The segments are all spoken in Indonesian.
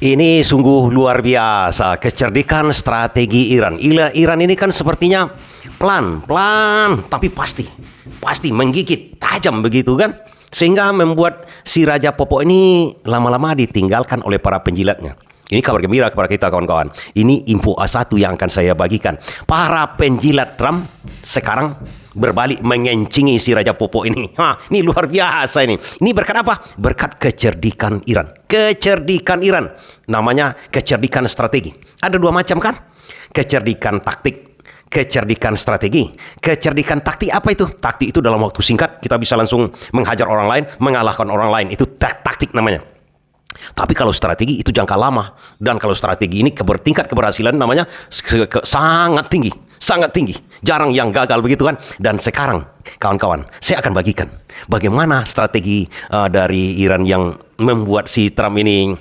Ini sungguh luar biasa kecerdikan strategi Iran. Iran ini kan sepertinya pelan-pelan tapi pasti menggigit tajam begitu kan, sehingga membuat si Raja Popo ini lama-lama ditinggalkan oleh para penjilatnya. Ini kabar gembira kepada kita kawan-kawan. Ini info A1 yang akan saya bagikan. Para penjilat Trump sekarang berbalik mengencingi si Raja Popo ini. Ini luar biasa ini. Ini berkat apa? Berkat kecerdikan Iran. Kecerdikan Iran. Namanya kecerdikan strategi. Ada dua macam kan? Kecerdikan taktik, kecerdikan strategi. Kecerdikan taktik apa itu? Taktik itu dalam waktu singkat kita bisa langsung menghajar orang lain, mengalahkan orang lain. Itu taktik namanya. Tapi kalau strategi itu jangka lama, dan kalau strategi ini tingkat keberhasilan namanya sangat tinggi, jarang yang gagal begitu kan. Dan sekarang kawan-kawan, saya akan bagikan bagaimana strategi dari Iran yang membuat si Trump ini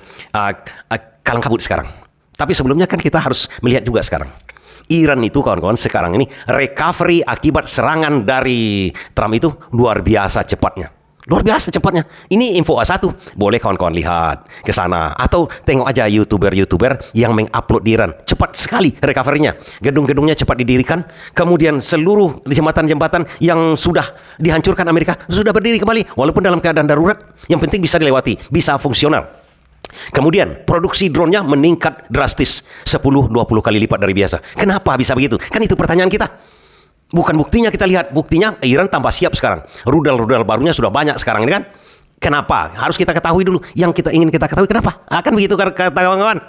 kalang kabut sekarang. Tapi sebelumnya kan kita harus melihat juga sekarang Iran itu kawan-kawan sekarang ini recovery akibat serangan dari Trump itu luar biasa cepatnya. Luar biasa cepatnya. Ini info A1. Boleh kawan-kawan lihat ke sana. Atau tengok aja YouTuber-YouTuber yang mengupload di Iran. Cepat sekali recovery-nya. Gedung-gedungnya cepat didirikan. Kemudian seluruh jembatan-jembatan yang sudah dihancurkan Amerika sudah berdiri kembali. Walaupun dalam keadaan darurat. Yang penting bisa dilewati. Bisa fungsional. Kemudian produksi drone-nya meningkat drastis 10-20 kali lipat dari biasa. Kenapa bisa begitu? Kan itu pertanyaan kita. Bukan buktinya kita lihat, buktinya Iran tambah siap sekarang. Rudal-rudal barunya sudah banyak sekarang ini kan. Kenapa? Harus kita ketahui dulu. Yang kita ingin kita ketahui kenapa? Akan begitu kata kawan-kawan.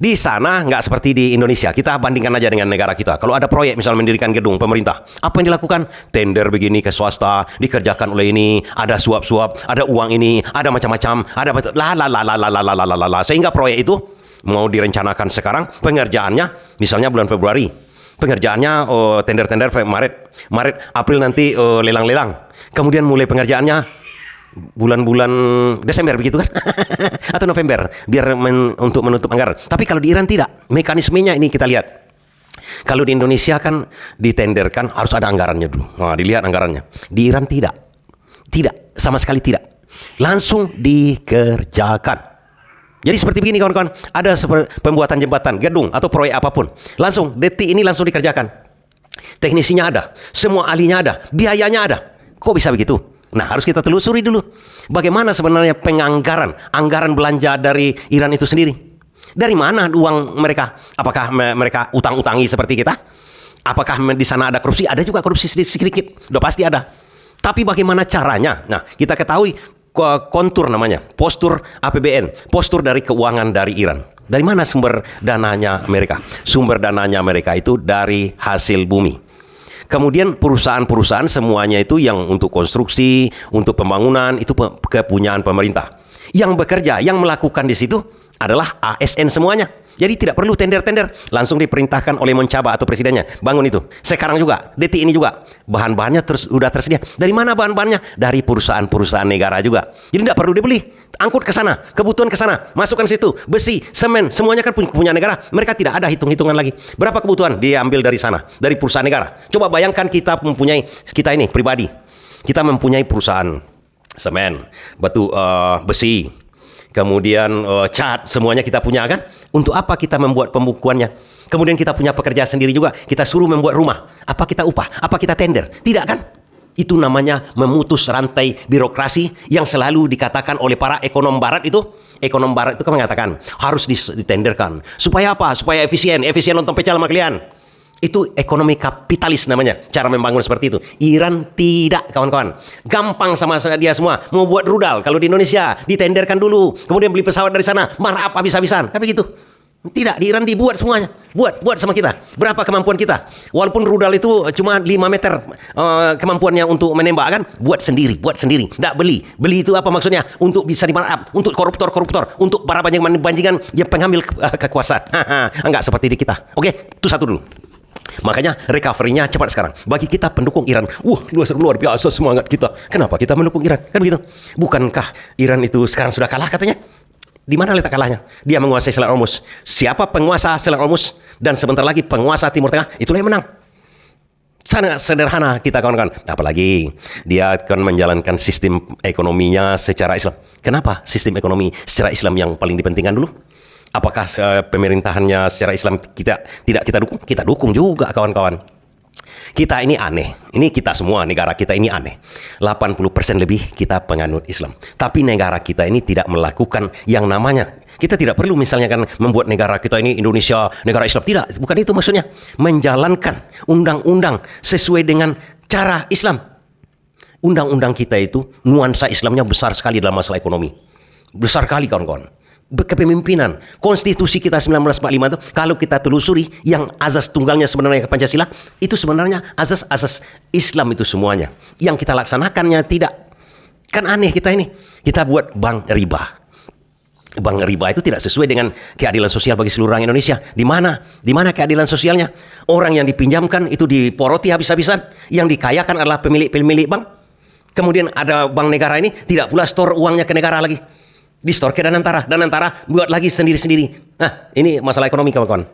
Di sana nggak seperti di Indonesia. Kita bandingkan aja dengan negara kita. Kalau ada proyek misalnya mendirikan gedung pemerintah, apa yang dilakukan? Tender begini ke swasta, dikerjakan oleh ini, ada suap-suap, ada uang ini, ada macam-macam, ada sehingga proyek itu mau direncanakan sekarang, pengerjaannya misalnya bulan Februari. Pengerjaannya tender-tender Maret, April nanti lelang-lelang. Kemudian mulai pengerjaannya bulan-bulan Desember begitu kan? Atau November biar untuk menutup anggaran. Tapi kalau di Iran tidak. Mekanismenya ini kita lihat. Kalau di Indonesia kan ditenderkan harus ada anggarannya dulu. Nah, dilihat anggarannya. Di Iran tidak. Tidak, sama sekali tidak. Langsung dikerjakan. Jadi seperti begini kawan-kawan, ada pembuatan jembatan, gedung, atau proyek apapun. Langsung, detik ini langsung dikerjakan. Teknisinya ada, semua ahlinya ada, biayanya ada. Kok bisa begitu? Nah, harus kita telusuri dulu. Bagaimana sebenarnya anggaran belanja dari Iran itu sendiri? Dari mana uang mereka? Apakah mereka utang-utangi seperti kita? Apakah di sana ada korupsi? Ada juga korupsi sedikit, udah pasti ada. Tapi bagaimana caranya? Nah, kita ketahui kontur namanya, postur APBN, postur dari keuangan dari Iran. Dari mana sumber dananya mereka? Sumber dananya mereka itu dari hasil bumi. Kemudian perusahaan-perusahaan semuanya itu yang untuk konstruksi, untuk pembangunan, itu kepunyaan pemerintah. Yang bekerja, yang melakukan di situ adalah ASN semuanya. Jadi tidak perlu tender-tender, langsung diperintahkan oleh Mencaba atau presidennya bangun itu. Sekarang juga, detik ini juga bahan-bahannya sudah tersedia. Dari mana bahan-bahannya? Dari perusahaan-perusahaan negara juga. Jadi tidak perlu dibeli, angkut ke sana, kebutuhan ke sana, masukkan situ, besi, semen, semuanya kan punya negara. Mereka tidak ada hitung-hitungan lagi. Berapa kebutuhan diambil dari sana, dari perusahaan negara. Coba bayangkan kita ini pribadi, kita mempunyai perusahaan semen, batu, besi. Kemudian cat, semuanya kita punya kan? Untuk apa kita membuat pembukuannya? Kemudian kita punya pekerja sendiri juga. Kita suruh membuat rumah. Apa kita upah? Apa kita tender? Tidak kan? Itu namanya memutus rantai birokrasi yang selalu dikatakan oleh para ekonom barat itu. Ekonom barat itu kan mengatakan harus ditenderkan. Supaya apa? Supaya efisien nonton pecah sama kalian. Itu ekonomi kapitalis namanya, cara membangun seperti itu. Iran tidak, kawan-kawan. Gampang sama dia semua. Mau buat rudal, kalau di Indonesia ditenderkan dulu, kemudian beli pesawat dari sana, marah apa habis-habisan. Tapi gitu. Tidak, di Iran dibuat semuanya. Buat sama kita. Berapa kemampuan kita? Walaupun rudal itu cuma 5 meter kemampuannya untuk menembak kan, buat sendiri. Tidak beli. Beli itu apa maksudnya? Untuk bisa dimarap, untuk koruptor, untuk para banjingan yang pengambil kekuasaan. Enggak seperti di kita. Oke, itu satu dulu. Makanya recovery-nya cepat sekarang. Bagi kita pendukung Iran, luar biasa semangat kita. Kenapa kita mendukung Iran? Kan begitu. Bukankah Iran itu sekarang sudah kalah katanya? Di mana letak kalahnya? Dia menguasai Selat Hormuz. Siapa penguasa Selat Hormuz dan sebentar lagi penguasa Timur Tengah, itulah yang menang. Sangat sederhana kita kawan-kawan. Apalagi dia akan menjalankan sistem ekonominya secara Islam. Kenapa sistem ekonomi secara Islam yang paling dipentingkan dulu? Apakah pemerintahannya secara Islam tidak kita dukung? Kita dukung juga, kawan-kawan. Kita ini aneh. Ini kita semua, negara kita ini aneh. 80% lebih kita penganut Islam. Tapi negara kita ini tidak melakukan yang namanya. Kita tidak perlu misalnya kan membuat negara kita ini Indonesia negara Islam. Tidak, bukan itu maksudnya. Menjalankan undang-undang sesuai dengan cara Islam. Undang-undang kita itu nuansa Islamnya besar sekali dalam masalah ekonomi. Besar sekali, kawan-kawan. Kepemimpinan, konstitusi kita 1945 itu kalau kita telusuri yang azas tunggalnya sebenarnya Pancasila, itu sebenarnya azas-azas Islam itu semuanya. Yang kita laksanakannya tidak. Kan aneh kita ini. Kita buat bank riba. Bank riba itu tidak sesuai dengan keadilan sosial bagi seluruh orang Indonesia. Di mana? Di mana keadilan sosialnya? Orang yang dipinjamkan itu diporoti habis-habisan. Yang dikayakan adalah pemilik bank. Kemudian ada bank negara ini tidak pula store uangnya ke negara lagi. Di store ke Danantara buat lagi sendiri-sendiri. Nah, ini masalah ekonomi, kawan-kawan.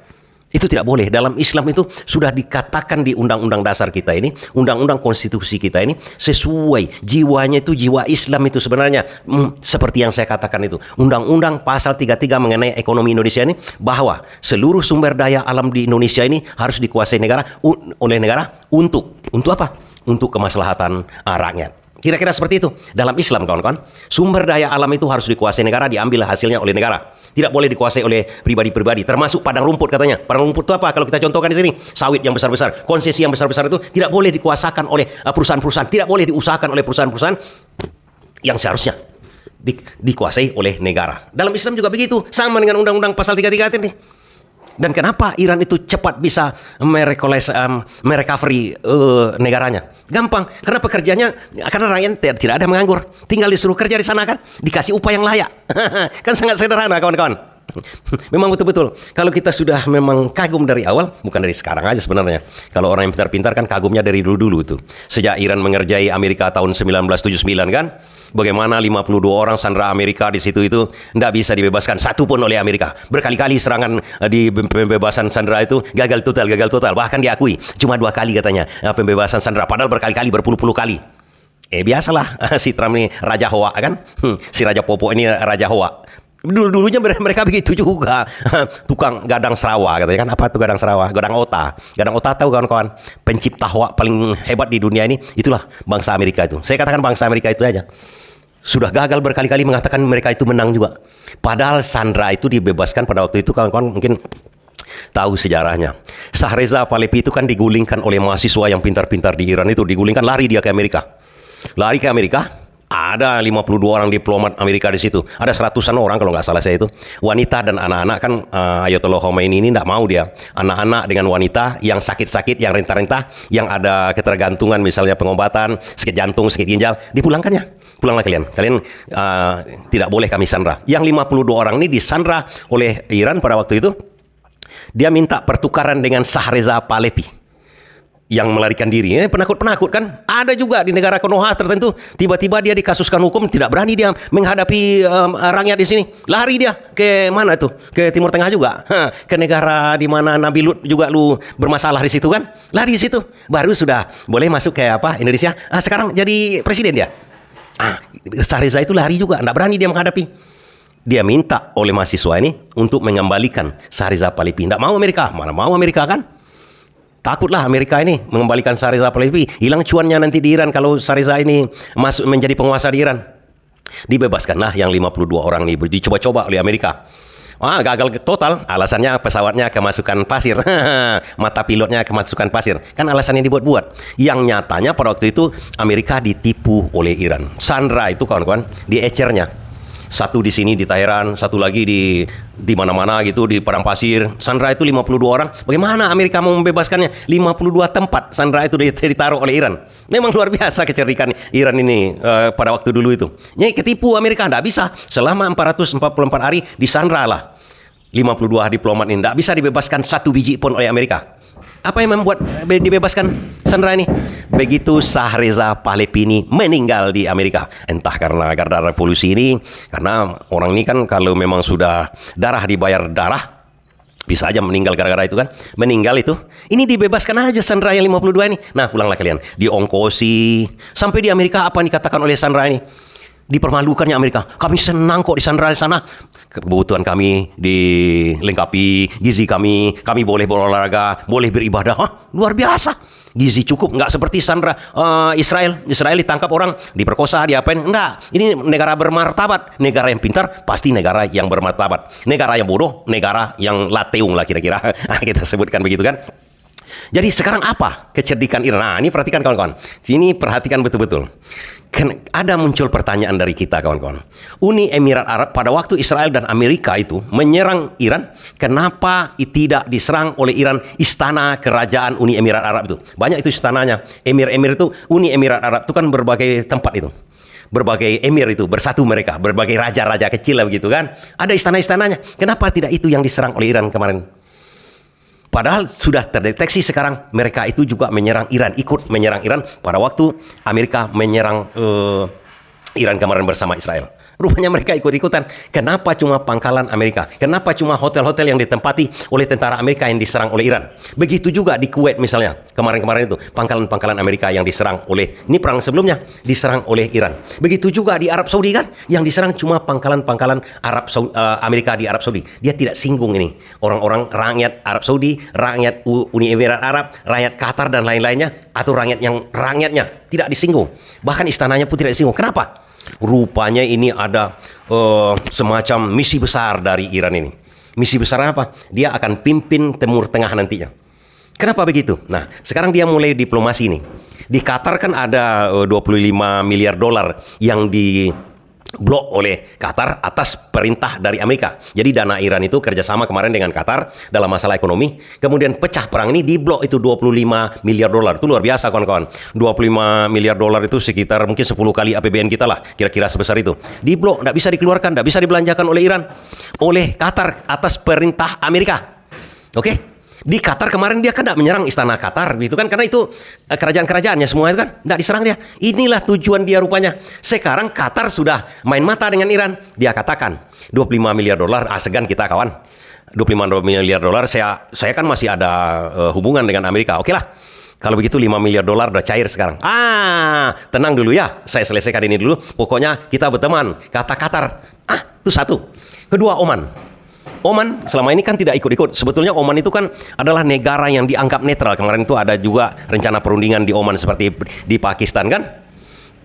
Itu tidak boleh. Dalam Islam itu sudah dikatakan di undang-undang dasar kita ini, undang-undang konstitusi kita ini, sesuai jiwanya itu jiwa Islam itu sebenarnya. Seperti yang saya katakan itu. Undang-undang pasal 33 mengenai ekonomi Indonesia ini, bahwa seluruh sumber daya alam di Indonesia ini harus dikuasai oleh negara untuk apa? Untuk kemaslahatan rakyat. Kira-kira seperti itu. Dalam Islam, kawan-kawan, sumber daya alam itu harus dikuasai negara, diambil hasilnya oleh negara. Tidak boleh dikuasai oleh pribadi-pribadi. Termasuk padang rumput katanya. Padang rumput itu apa? Kalau kita contohkan di sini, sawit yang besar-besar, konsesi yang besar-besar itu tidak boleh dikuasakan oleh perusahaan-perusahaan. Tidak boleh diusahakan oleh perusahaan-perusahaan yang seharusnya dikuasai oleh negara. Dalam Islam juga begitu. Sama dengan undang-undang pasal 33 ini. Dan kenapa Iran itu cepat bisa merecovery negaranya? Gampang, karena pekerjaannya, karena rakyat tidak ada menganggur. Tinggal disuruh kerja di sana kan, dikasih upah yang layak. Kan sangat sederhana, kawan-kawan. Memang betul-betul. Kalau kita sudah memang kagum dari awal, bukan dari sekarang aja sebenarnya. Kalau orang yang pintar-pintar kan kagumnya dari dulu-dulu tuh. Sejak Iran mengerjai Amerika tahun 1979 kan, bagaimana 52 orang sandera Amerika di situ itu tidak bisa dibebaskan satu pun oleh Amerika. Berkali-kali serangan di pembebasan sandera itu gagal total. Bahkan diakui cuma 2 kali katanya pembebasan sandera. Padahal berkali-kali, berpuluh-puluh kali. Biasalah si Trump ini Raja Hoa kan, si Raja Popo ini Raja Hoa. Dulunya mereka begitu juga. Tukang gadang serawa katanya kan. Apa tuh gadang serawa? Gadang ota. Gadang ota tahu, kawan-kawan, pencipta Hoa paling hebat di dunia ini. Itulah bangsa Amerika itu. Saya katakan bangsa Amerika itu aja. Sudah gagal berkali-kali mengatakan mereka itu menang juga. Padahal sandera itu dibebaskan pada waktu itu, kawan-kawan mungkin tahu sejarahnya. Shahreza Pahlavi itu kan digulingkan oleh mahasiswa yang pintar-pintar di Iran itu. Digulingkan, lari dia ke Amerika. Lari ke Amerika. Ada 52 orang diplomat Amerika di situ. Ada 100-an orang kalau nggak salah saya itu. Wanita dan anak-anak kan Ayatollah Khomeini ini nggak mau dia. Anak-anak dengan wanita yang sakit-sakit, yang rentah-rentah, yang ada ketergantungan misalnya pengobatan, sakit jantung, sakit ginjal, dipulangkannya. Pulanglah kalian. Kalian tidak boleh kami sandra. Yang 52 orang ini disandra oleh Iran pada waktu itu. Dia minta pertukaran dengan Shahreza Pahlavi yang melarikan diri. Penakut-penakut kan ada juga di negara Konoha tertentu. Tiba-tiba dia dikasuskan hukum, tidak berani dia menghadapi rakyat di sini. Lari dia ke mana tuh? Ke Timur Tengah juga. Ke negara di mana Nabi Lut juga lu bermasalah di situ kan? Lari di situ. Baru sudah boleh masuk ke Indonesia. Sekarang jadi presiden dia. Shahreza itu lari juga, tidak berani dia menghadapi. Dia minta oleh mahasiswa ini untuk mengembalikan Shahreza Pahlavi. Tidak mau Amerika. Mana mau Amerika kan? Takutlah Amerika ini mengembalikan Shahreza Pahlavi. Hilang cuannya nanti di Iran kalau Shahreza ini masuk menjadi penguasa di Iran. Dibebaskanlah yang 52 orang ini. Dicoba-coba oleh Amerika. Gagal total. Alasannya pesawatnya kemasukan pasir. Mata pilotnya kemasukan pasir. Kan alasan yang dibuat-buat. Yang nyatanya pada waktu itu Amerika ditipu oleh Iran. Sandra itu, kawan-kawan, diecernya. Satu di sini di Teheran, satu lagi di mana-mana gitu, di padang pasir. Sandra itu 52 orang. Bagaimana Amerika mau membebaskannya? 52 tempat sandra itu ditaruh oleh Iran. Memang luar biasa kecerdikan Iran ini pada waktu dulu itu. Nyai ketipu Amerika, tidak bisa. Selama 444 hari disandra lah 52 diplomat ini. Tidak bisa dibebaskan satu biji pun oleh Amerika. Apa yang membuat dibebaskan sandera ini? Begitu Shahreza Pahlavi ini meninggal di Amerika. Entah karena revolusi ini, karena orang ini kan kalau memang sudah darah dibayar darah, bisa aja meninggal gara-gara itu kan. Meninggal itu, ini dibebaskan aja sandera yang 52 ini. Nah, pulanglah kalian. Diongkosi. Sampai di Amerika apa yang dikatakan oleh sandera ini? Dipermalukannya Amerika. Kami senang kok disandera di sana. Kebutuhan kami dilengkapi, gizi kami boleh berolahraga, boleh beribadah. Hah, luar biasa. Gizi cukup, nggak seperti sandera Israel. Israel ditangkap orang, diperkosa, diapain. Enggak, ini negara bermartabat. Negara yang pintar, pasti negara yang bermartabat. Negara yang bodoh, negara yang lateung lah kira-kira. Kita sebutkan begitu kan. Jadi sekarang apa kecerdikan Iran? Nah, ini perhatikan kawan-kawan. Sini perhatikan betul-betul. Ada muncul pertanyaan dari kita kawan-kawan. Uni Emirat Arab pada waktu Israel dan Amerika itu menyerang Iran, kenapa tidak diserang oleh Iran istana kerajaan Uni Emirat Arab itu? Banyak itu istananya. Emir-emir itu, Uni Emirat Arab itu kan berbagai tempat itu. Berbagai emir itu bersatu mereka, berbagai raja-raja kecil lah begitu kan. Ada istana-istananya. Kenapa tidak itu yang diserang oleh Iran kemarin? Padahal sudah terdeteksi sekarang mereka itu juga menyerang Iran, ikut menyerang Iran pada waktu Amerika menyerang Iran kemarin bersama Israel. Rupanya mereka ikut-ikutan. Kenapa cuma pangkalan Amerika? Kenapa cuma hotel-hotel yang ditempati oleh tentara Amerika yang diserang oleh Iran? Begitu juga di Kuwait misalnya. Kemarin-kemarin itu pangkalan-pangkalan Amerika yang diserang oleh, ini perang sebelumnya, diserang oleh Iran. Begitu juga di Arab Saudi kan, yang diserang cuma pangkalan-pangkalan Amerika di Arab Saudi. Dia tidak singgung ini. Orang-orang rakyat Arab Saudi, rakyat Uni Emirat Arab, rakyat Qatar dan lain-lainnya, atau rakyatnya tidak disinggung. Bahkan istananya pun tidak disinggung. Kenapa? Rupanya ini ada semacam misi besar dari Iran ini. Misi besar apa? Dia akan pimpin Timur Tengah nantinya. Kenapa begitu? Nah, sekarang dia mulai diplomasi nih. Di Qatar kan ada 25 miliar dolar yang diblok oleh Qatar atas perintah dari Amerika. Jadi dana Iran itu kerjasama kemarin dengan Qatar dalam masalah ekonomi. Kemudian pecah perang ini diblok itu 25 miliar dolar. Itu luar biasa kawan-kawan. 25 miliar dolar itu sekitar mungkin 10 kali APBN kita lah. Kira-kira sebesar itu. Diblok, tidak bisa dikeluarkan, tidak bisa dibelanjakan oleh Iran. Oleh Qatar atas perintah Amerika. Oke? Di Qatar kemarin dia kan tidak menyerang istana Qatar gitu kan, karena itu kerajaan-kerajaannya semua itu kan tidak diserang dia. Inilah tujuan dia rupanya. Sekarang Qatar sudah main mata dengan Iran. Dia katakan 25 miliar dolar, segan kita kawan. 25 miliar dolar saya kan masih ada hubungan dengan Amerika. Oke lah. Kalau begitu 5 miliar dolar udah cair sekarang. Tenang dulu ya. Saya selesaikan ini dulu. Pokoknya kita berteman. Kata Qatar. Itu satu. Kedua, Oman selama ini kan tidak ikut-ikut. Sebetulnya Oman itu kan adalah negara yang dianggap netral. Kemarin itu ada juga rencana perundingan di Oman seperti di Pakistan kan.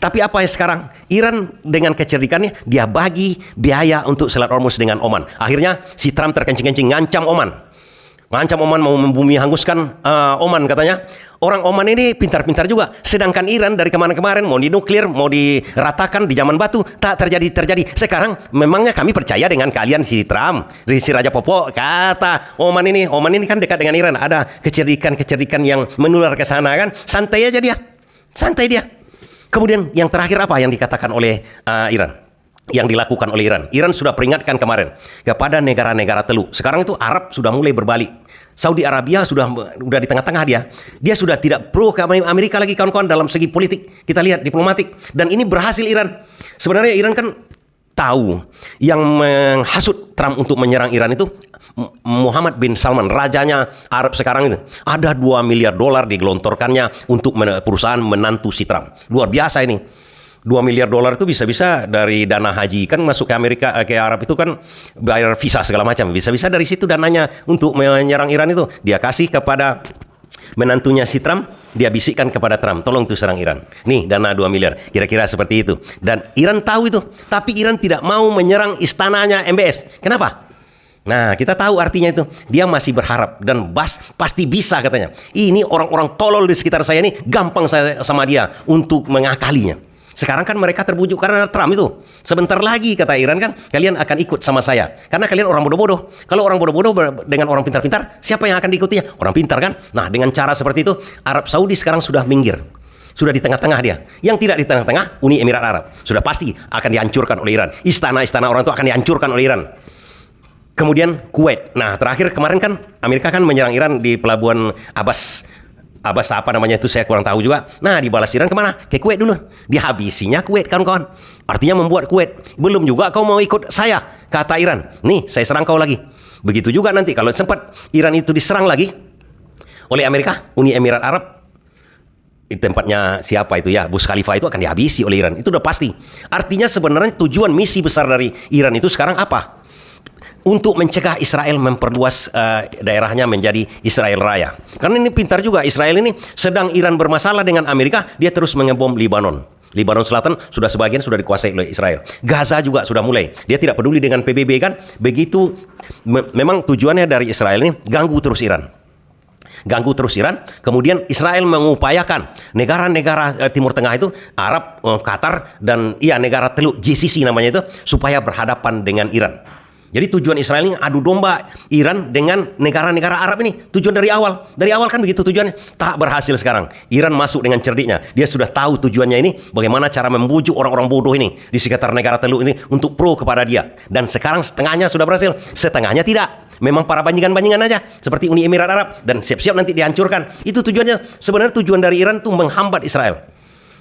Tapi apa yang sekarang? Iran dengan kecerdikannya dia bagi biaya untuk Selat Hormuz dengan Oman. Akhirnya si Trump terkencing-kencing ngancam Oman. Ngancam Oman mau membumi hanguskan Oman katanya. Orang Oman ini pintar-pintar juga. Sedangkan Iran dari kemarin-kemarin mau dinuklir, mau diratakan di zaman batu, tak terjadi. Sekarang memangnya kami percaya dengan kalian si Trump, si Raja Popo, kata Oman ini kan dekat dengan Iran. Ada kecerdikan yang menular ke sana kan. Santai aja dia. Santai dia. Kemudian yang terakhir apa yang dikatakan oleh Iran? Yang dilakukan oleh Iran. Iran sudah peringatkan kemarin kepada negara-negara Teluk. Sekarang itu Arab sudah mulai berbalik. Saudi Arabia sudah di tengah-tengah dia. Dia sudah tidak pro ke Amerika lagi kawan-kawan dalam segi politik. Kita lihat diplomatik. Dan ini berhasil Iran. Sebenarnya Iran kan tahu yang menghasut Trump untuk menyerang Iran itu Muhammad bin Salman, rajanya Arab sekarang itu. Ada 2 miliar dolar digelontorkannya untuk perusahaan menantu si Trump. Luar biasa ini. 2 miliar dolar itu bisa-bisa dari dana haji. Kan masuk ke Amerika, ke Arab itu kan bayar visa segala macam. Bisa-bisa dari situ dananya untuk menyerang Iran itu. Dia kasih kepada menantunya si Trump. Dia bisikkan kepada Trump, tolong tuh serang Iran. Nih dana 2 miliar. Kira-kira seperti itu. Dan Iran tahu itu. Tapi Iran tidak mau menyerang istananya MBS. Kenapa? Nah, kita tahu artinya itu. Dia masih berharap dan pasti bisa katanya. Ini orang-orang tolol di sekitar saya ini gampang saya sama dia untuk mengakalinya. Sekarang kan mereka terbujuk karena Trump itu. Sebentar lagi kata Iran kan, kalian akan ikut sama saya. Karena kalian orang bodoh-bodoh. Kalau orang bodoh-bodoh dengan orang pintar-pintar, siapa yang akan diikutinya? Orang pintar kan? Nah, dengan cara seperti itu, Arab Saudi sekarang sudah minggir. Sudah di tengah-tengah dia. Yang tidak di tengah-tengah, Uni Emirat Arab. Sudah pasti akan dihancurkan oleh Iran. Istana-istana orang itu akan dihancurkan oleh Iran. Kemudian Kuwait. Nah, terakhir kemarin kan Amerika kan menyerang Iran di pelabuhan Abbas apa namanya itu saya kurang tahu juga. Nah, dibalas Iran kemana? Ke Kuwait dulu. Dihabisinya Kuwait kawan-kawan. Artinya membuat Kuwait. Belum juga kau mau ikut saya, kata Iran. Nih, saya serang kau lagi. Begitu juga nanti kalau sempat Iran itu diserang lagi oleh Amerika, Uni Emirat Arab. di tempatnya siapa itu ya, Burj Khalifa itu akan dihabisi oleh Iran. Itu udah pasti. Artinya sebenarnya tujuan misi besar dari Iran itu sekarang apa? Untuk mencegah Israel memperluas daerahnya menjadi Israel Raya. Karena ini pintar juga, Israel ini sedang Iran bermasalah dengan Amerika, dia terus mengebom Libanon. Libanon Selatan sudah sebagian sudah dikuasai oleh Israel. Gaza juga sudah mulai. Dia tidak peduli dengan PBB kan. Begitu memang tujuannya dari Israel ini ganggu terus Iran. Ganggu terus Iran, kemudian Israel mengupayakan negara-negara Timur Tengah itu, Arab, Qatar, dan negara Teluk GCC namanya itu, supaya berhadapan dengan Iran. Jadi tujuan Israel ini adu domba Iran dengan negara-negara Arab ini. Tujuan dari awal. Dari awal kan begitu tujuannya. Tak berhasil sekarang. Iran masuk dengan cerdiknya. Dia sudah tahu tujuannya ini. Bagaimana cara membujuk orang-orang bodoh ini di sekitar negara Teluk ini untuk pro kepada dia. Dan sekarang setengahnya sudah berhasil. Setengahnya tidak. Memang para bandingan-bandingan aja. Seperti Uni Emirat Arab. Dan siap-siap nanti dihancurkan. Itu tujuannya. Sebenarnya tujuan dari Iran itu menghambat Israel.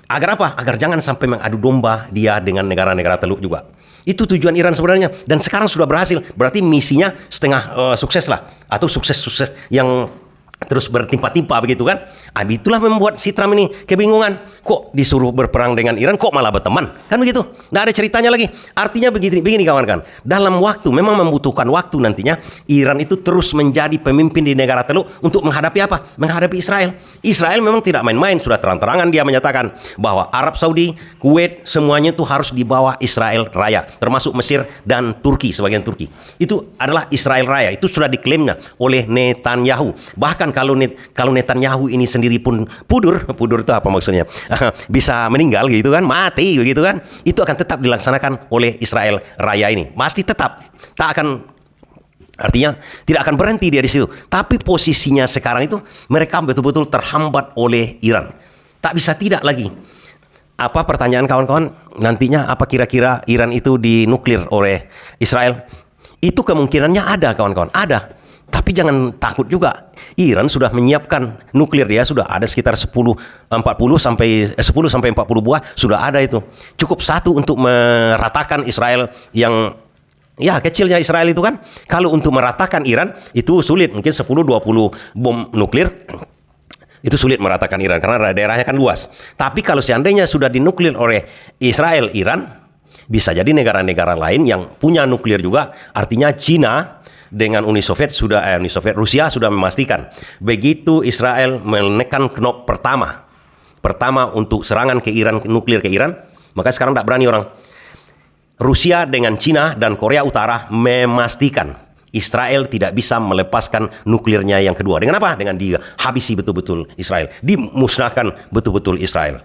Agar apa? Agar jangan sampai mengadu domba dia dengan negara-negara Teluk juga. Itu tujuan Iran sebenarnya. Dan sekarang sudah berhasil. Berarti misinya setengah sukses lah. Atau sukses-sukses yang terus bertimpa-timpa begitu kan. Itulah membuat si Trump ini kebingungan. Kok disuruh berperang dengan Iran, kok malah berteman? Kan begitu. Nggak ada ceritanya lagi. Artinya begini kawan-kawan. Dalam waktu, memang membutuhkan waktu nantinya, Iran itu terus menjadi pemimpin di negara Teluk untuk menghadapi apa? Menghadapi Israel. Israel memang tidak main-main. Sudah terang-terangan dia menyatakan bahwa Arab Saudi, Kuwait, semuanya itu harus dibawa Israel Raya. Termasuk Mesir dan Turki, sebagian Turki. Itu adalah Israel Raya. Itu sudah diklaimnya oleh Netanyahu. Bahkan kalau Netanyahu ini sendiri pun pudur itu apa maksudnya? Bisa meninggal gitu kan, mati begitu kan, itu akan tetap dilaksanakan oleh Israel Raya ini. Pasti tetap. Tak akan, artinya tidak akan berhenti dia di situ. Tapi posisinya sekarang itu mereka betul-betul terhambat oleh Iran. Tak bisa tidak lagi. Apa pertanyaan kawan-kawan? Nantinya apa kira-kira Iran itu dinuklir oleh Israel? Itu kemungkinannya ada kawan-kawan, ada. Tapi jangan takut juga. Iran sudah menyiapkan nuklir, dia sudah ada sekitar 10 sampai 40 buah sudah ada itu. Cukup satu untuk meratakan Israel yang kecilnya Israel itu kan. Kalau untuk meratakan Iran itu sulit, mungkin 10-20 bom nuklir. Itu sulit meratakan Iran karena daerahnya kan luas. Tapi kalau seandainya sudah dinuklir oleh Israel, Iran, bisa jadi negara-negara lain yang punya nuklir juga, artinya Cina dengan Rusia sudah memastikan begitu Israel menekan knop pertama untuk serangan ke Iran, nuklir ke Iran, maka sekarang tidak berani orang. Rusia dengan Cina dan Korea Utara memastikan Israel tidak bisa melepaskan nuklirnya yang kedua. Dengan apa? Dengan dihabisi betul-betul Israel, dimusnahkan betul-betul Israel.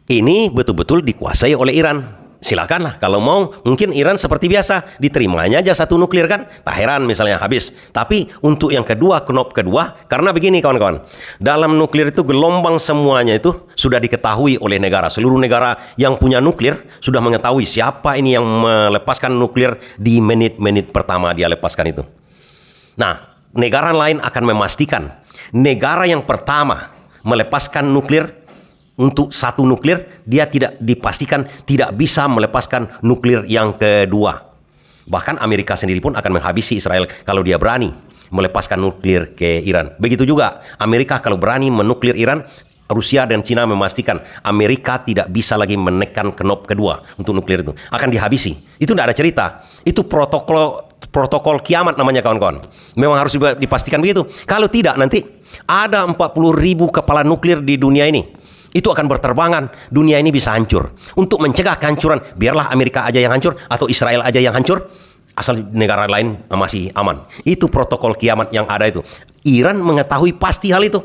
Ini betul-betul dikuasai oleh Iran. Silakanlah kalau mau, mungkin Iran seperti biasa diterimanya aja satu nuklir kan, tak heran misalnya habis. Tapi untuk yang kedua, knop kedua, karena begini kawan-kawan, dalam nuklir itu gelombang semuanya itu sudah diketahui oleh negara. Seluruh negara yang punya nuklir sudah mengetahui siapa ini yang melepaskan nuklir di menit-menit pertama dia lepaskan itu. Nah, negara lain akan memastikan negara yang pertama melepaskan nuklir, untuk satu nuklir, dia tidak dipastikan tidak bisa melepaskan nuklir yang kedua. Bahkan Amerika sendiri pun akan menghabisi Israel kalau dia berani melepaskan nuklir ke Iran. Begitu juga Amerika kalau berani menuklir Iran, Rusia dan Cina memastikan Amerika tidak bisa lagi menekan knop kedua untuk nuklir itu. Akan dihabisi. Itu tidak ada cerita. Itu protokol kiamat namanya kawan-kawan. Memang harus dipastikan begitu. Kalau tidak nanti ada 40.000 kepala nuklir di dunia ini. Itu akan berterbangan, dunia ini bisa hancur. Untuk mencegah kehancuran, biarlah Amerika aja yang hancur atau Israel aja yang hancur, asal negara lain masih aman. Itu protokol kiamat yang ada itu. Iran mengetahui pasti hal itu.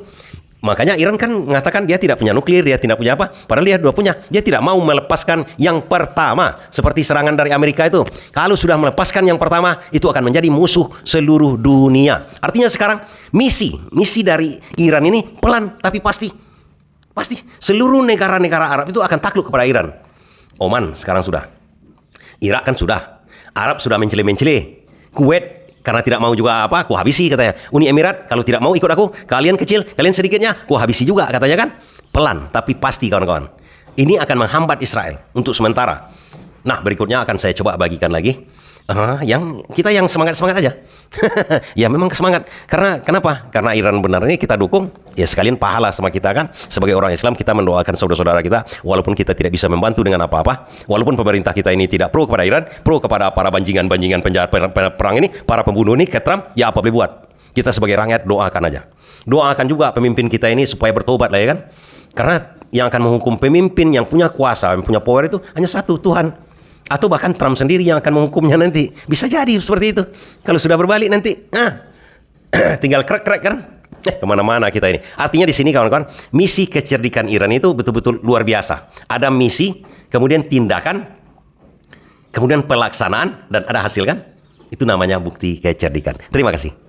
Makanya Iran kan mengatakan dia tidak punya nuklir, dia tidak punya apa. Padahal dia sudah punya. Dia tidak mau melepaskan yang pertama. Seperti serangan dari Amerika itu. Kalau sudah melepaskan yang pertama, itu akan menjadi musuh seluruh dunia. Artinya sekarang misi dari Iran ini pelan tapi pasti. Pasti seluruh negara-negara Arab itu akan takluk kepada Iran. Oman sekarang sudah. Irak kan sudah. Arab sudah mencele-mencele. Kuwait karena tidak mau juga aku habisi katanya. Uni Emirat kalau tidak mau ikut aku, kalian kecil, kalian sedikitnya, aku habisi juga katanya kan. Pelan tapi pasti kawan-kawan. Ini akan menghambat Israel untuk sementara. Nah, berikutnya akan saya coba bagikan lagi Yang kita yang semangat-semangat aja. Ya memang semangat. Karena kenapa? Karena Iran benar ini kita dukung, ya sekalian pahala sama kita kan. Sebagai orang Islam kita mendoakan saudara-saudara kita, walaupun kita tidak bisa membantu dengan apa-apa, walaupun pemerintah kita ini tidak pro kepada Iran, pro kepada para banjingan-banjingan penjahat perang ini, para pembunuh ini, ke Trump, ya apa boleh buat. Kita sebagai rakyat doakan aja. Doakan juga pemimpin kita ini supaya bertobat lah ya kan. Karena yang akan menghukum pemimpin yang punya kuasa, yang punya power itu hanya satu, Tuhan. Atau bahkan Trump sendiri yang akan menghukumnya nanti. Bisa jadi seperti itu. Kalau sudah berbalik nanti, tinggal krek-krek kan. Kemana-mana kita ini. Artinya di sini kawan-kawan, misi kecerdikan Iran itu betul-betul luar biasa. Ada misi, kemudian tindakan, kemudian pelaksanaan, dan ada hasil kan. Itu namanya bukti kecerdikan. Terima kasih.